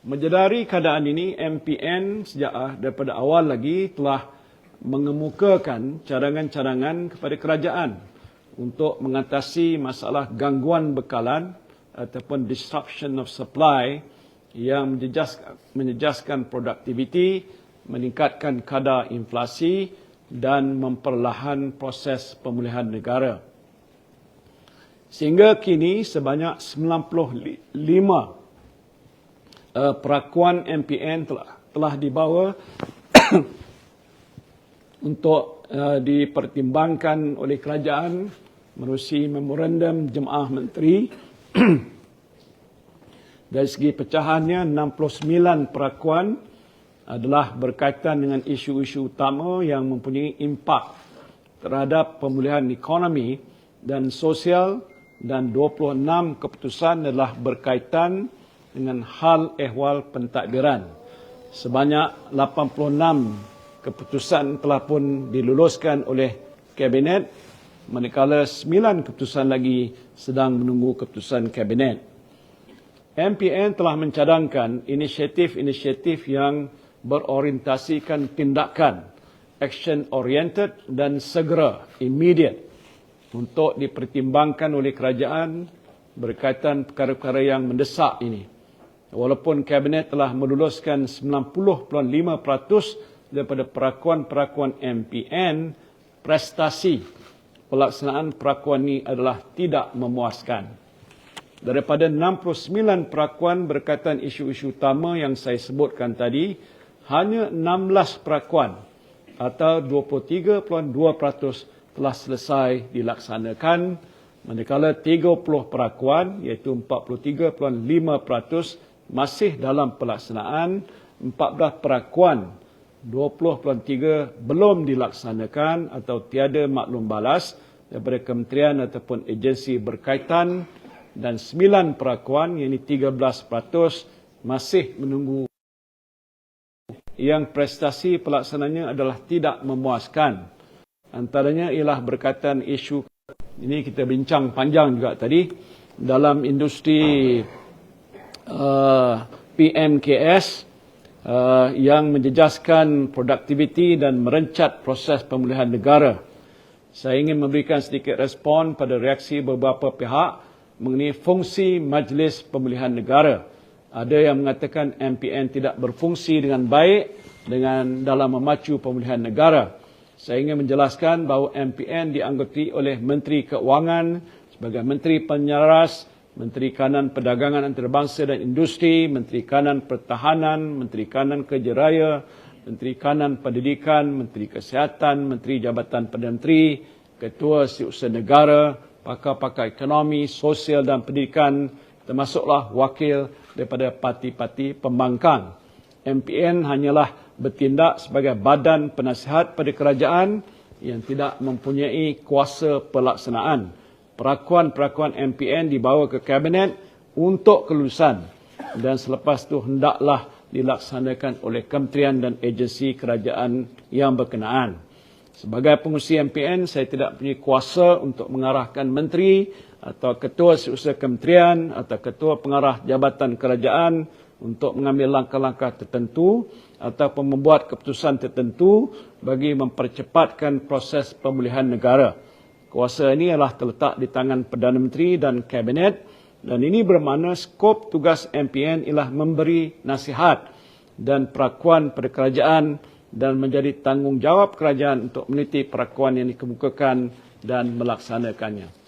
Menyedari keadaan ini, MPN sejak daripada awal lagi telah mengemukakan cadangan-cadangan kepada kerajaan untuk mengatasi masalah gangguan bekalan ataupun disruption of supply yang menjejaskan produktiviti, meningkatkan kadar inflasi dan memperlahan proses pemulihan negara. Sehingga kini sebanyak 95 perakuan MPN telah dibawa untuk dipertimbangkan oleh kerajaan menerusi memorandum Jemaah Menteri. Dari segi pecahannya, 69 perakuan adalah berkaitan dengan isu-isu utama yang mempunyai impak terhadap pemulihan ekonomi dan sosial, dan 26 keputusan adalah berkaitan dengan hal ehwal pentadbiran. Sebanyak 86 keputusan telah pun diluluskan oleh Kabinet, manakala 9 keputusan lagi sedang menunggu keputusan Kabinet. MPN telah mencadangkan inisiatif-inisiatif yang berorientasikan tindakan, action oriented dan segera, immediate, untuk dipertimbangkan oleh kerajaan berkaitan perkara-perkara yang mendesak ini. Walaupun Kabinet telah meluluskan 90.5% daripada perakuan-perakuan MPN, prestasi pelaksanaan perakuan ini adalah tidak memuaskan. Daripada 69 perakuan berkaitan isu-isu utama yang saya sebutkan tadi, hanya 16 perakuan atau 23.2% telah selesai dilaksanakan, manakala 30 perakuan iaitu 43.5% masih dalam pelaksanaan, 14 perakuan 20.3% belum dilaksanakan atau tiada maklum balas daripada kementerian ataupun agensi berkaitan, dan 9 perakuan iaitu 13% masih menunggu, yang prestasi pelaksananya adalah tidak memuaskan. Antaranya ialah berkaitan isu, ini kita bincang panjang juga tadi, dalam industri PMKS yang menjejaskan produktiviti dan merencat proses pemulihan negara. Saya ingin memberikan sedikit respon pada reaksi beberapa pihak mengenai fungsi Majlis Pemulihan Negara. Ada yang mengatakan MPN tidak berfungsi dengan baik dalam memacu pemulihan negara. Saya ingin menjelaskan bahawa MPN dianggoti oleh Menteri Keuangan sebagai Menteri Penyeras, Menteri Kanan Perdagangan Antarabangsa dan Industri, Menteri Kanan Pertahanan, Menteri Kanan Kerja Raya, Menteri Kanan Pendidikan, Menteri Kesihatan, Menteri Jabatan Perdana Menteri, Ketua Setiausaha Negara, pakar-pakar ekonomi, sosial dan pendidikan, termasuklah wakil daripada parti-parti pembangkang. MPN hanyalah bertindak sebagai badan penasihat pada kerajaan yang tidak mempunyai kuasa pelaksanaan. Perakuan-perakuan MPN dibawa ke Kabinet untuk kelulusan dan selepas itu hendaklah dilaksanakan oleh kementerian dan agensi kerajaan yang berkenaan. Sebagai pengurusi MPN, saya tidak punya kuasa untuk mengarahkan menteri atau ketua setiausaha kementerian atau ketua pengarah jabatan kerajaan untuk mengambil langkah-langkah tertentu ataupun membuat keputusan tertentu bagi mempercepatkan proses pemulihan negara. Kuasa ini adalah terletak di tangan Perdana Menteri dan Kabinet, dan ini bermakna skop tugas MPN ialah memberi nasihat dan perakuan pada kerajaan dan menjadi tanggungjawab kerajaan untuk meneliti perakuan yang dikemukakan dan melaksanakannya.